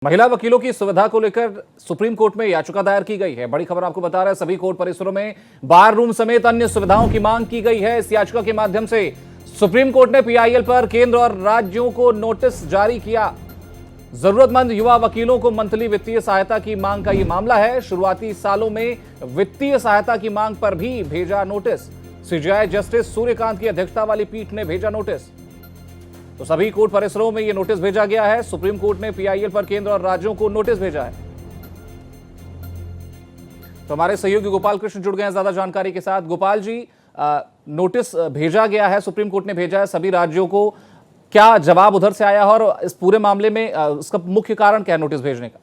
महिला वकीलों की सुविधा को लेकर सुप्रीम कोर्ट में याचिका दायर की गई है। बड़ी खबर आपको बता रहा है, सभी कोर्ट परिसरों में बार रूम समेत अन्य सुविधाओं की मांग की गई है। इस याचिका के माध्यम से सुप्रीम कोर्ट ने पीआईएल पर केंद्र और राज्यों को नोटिस जारी किया। जरूरतमंद युवा वकीलों को मंथली वित्तीय सहायता की मांग का यह मामला है। शुरुआती सालों में वित्तीय सहायता की मांग पर भी भेजा नोटिस। सीजेआई जस्टिस सूर्यकांत की अध्यक्षता वाली पीठ ने भेजा नोटिस। तो सभी कोर्ट परिसरों में यह नोटिस भेजा गया है। सुप्रीम कोर्ट ने पीआईएल पर केंद्र और राज्यों को नोटिस भेजा है। तो हमारे सहयोगी गोपाल कृष्ण जुड़ गए हैं ज्यादा जानकारी के साथ। गोपाल जी, नोटिस भेजा गया है, सुप्रीम कोर्ट ने भेजा है सभी राज्यों को। क्या जवाब उधर से आया है और इस पूरे मामले में इसका मुख्य कारण क्या है नोटिस भेजने का?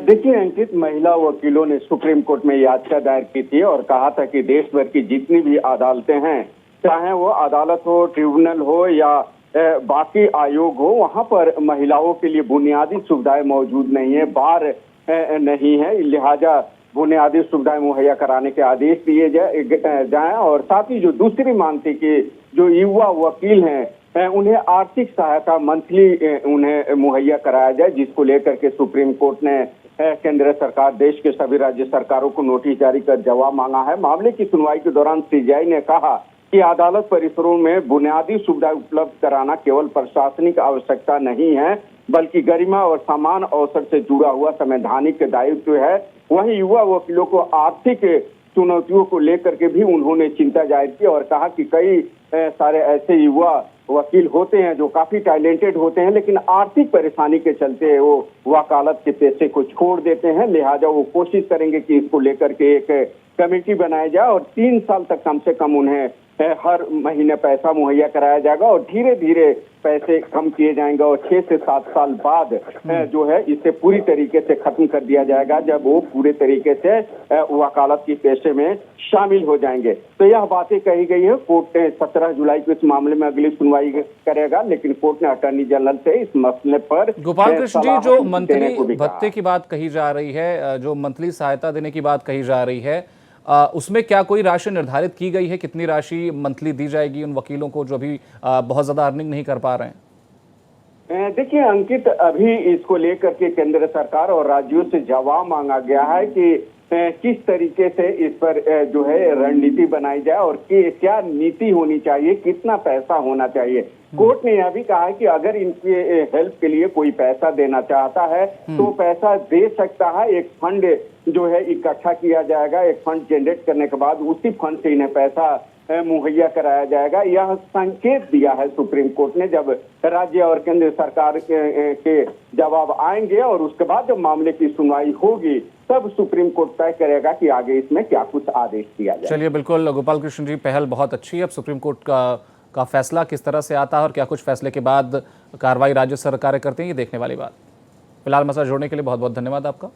देखिए अंकित, महिला वकीलों ने सुप्रीम कोर्ट में याचिका दायर की थी और कहा था कि देश भर की जितनी भी अदालतें हैं, चाहे वो अदालत हो, ट्रिब्यूनल हो या बाकी आयोग हो, वहां पर महिलाओं के लिए बुनियादी सुविधाएं मौजूद नहीं है, बार नहीं है। लिहाजा बुनियादी सुविधाएं मुहैया कराने के आदेश दिए जाएं और साथ ही जो दूसरी मांग थी कि जो युवा वकील हैं उन्हें आर्थिक सहायता मंथली उन्हें मुहैया कराया जाए, जिसको लेकर के सुप्रीम कोर्ट ने केंद्र सरकार, देश के सभी राज्य सरकारों को नोटिस जारी कर जवाब मांगा है। मामले की सुनवाई के दौरान सीजेआई ने कहा कि अदालत परिसरों में बुनियादी सुविधा उपलब्ध कराना केवल प्रशासनिक आवश्यकता नहीं है, बल्कि गरिमा और समान अवसर से जुड़ा हुआ संवैधानिक दायित्व है। वहीं युवा वकीलों को आर्थिक चुनौतियों को लेकर के भी उन्होंने चिंता जाहिर की और कहा कि कई सारे ऐसे युवा वकील होते हैं जो काफी टैलेंटेड होते हैं, लेकिन आर्थिक परेशानी के चलते वो वकालत के पेशे को छोड़ देते हैं। लिहाजा वो कोशिश करेंगे कि इसको लेकर के एक कमेटी बनाई जाए और 3 साल तक कम से कम उन्हें हर महीने पैसा मुहैया कराया जाएगा और धीरे धीरे पैसे कम किए जाएंगे और 6 से 7 साल बाद जो है इसे पूरी तरीके से खत्म कर दिया जाएगा, जब वो पूरे तरीके से वकालत की पेशे में शामिल हो जाएंगे। तो यह बातें कही गई है। कोर्ट ने 17 जुलाई को इस मामले में अगली सुनवाई करेगा, लेकिन कोर्ट ने अटॉर्नी जनरल से इस मसले पर गोपाल कृष्ण जी, जो मंथली भत्ते की बात कही जा रही है, जो मंथली सहायता देने की बात कही जा रही है, उसमें क्या कोई राशि निर्धारित की गई है? कितनी राशि मंथली दी जाएगी उन वकीलों को जो अभी बहुत ज्यादा अर्निंग नहीं कर पा रहे हैं? देखिए अंकित, अभी इसको लेकर के केंद्र सरकार और राज्यों से जवाब मांगा गया है कि किस तरीके से इस पर जो है रणनीति बनाई जाए और क्या नीति होनी चाहिए, कितना पैसा होना चाहिए। कोर्ट ने यह भी कहा है कि अगर इनके हेल्प के लिए कोई पैसा देना चाहता है तो पैसा दे सकता है। एक फंड जो है इकट्ठा किया जाएगा, एक फंड जनरेट करने के बाद उसी फंड से इन्हें पैसा मुहैया कराया जाएगा। यह संकेत दिया है सुप्रीम कोर्ट ने। जब राज्य और केंद्र सरकार के जवाब आएंगे और उसके बाद जब मामले की सुनवाई होगी, तब सुप्रीम कोर्ट तय करेगा कि आगे इसमें क्या कुछ आदेश दिया जाए। चलिए, बिल्कुल गोपाल कृष्ण जी, पहल बहुत अच्छी है। अब सुप्रीम कोर्ट का फैसला किस तरह से आता है और क्या कुछ फैसले के बाद कार्रवाई राज्य सरकारें करती हैं, ये देखने वाली बात। फिलहाल मसला जोड़ने के लिए बहुत बहुत धन्यवाद आपका।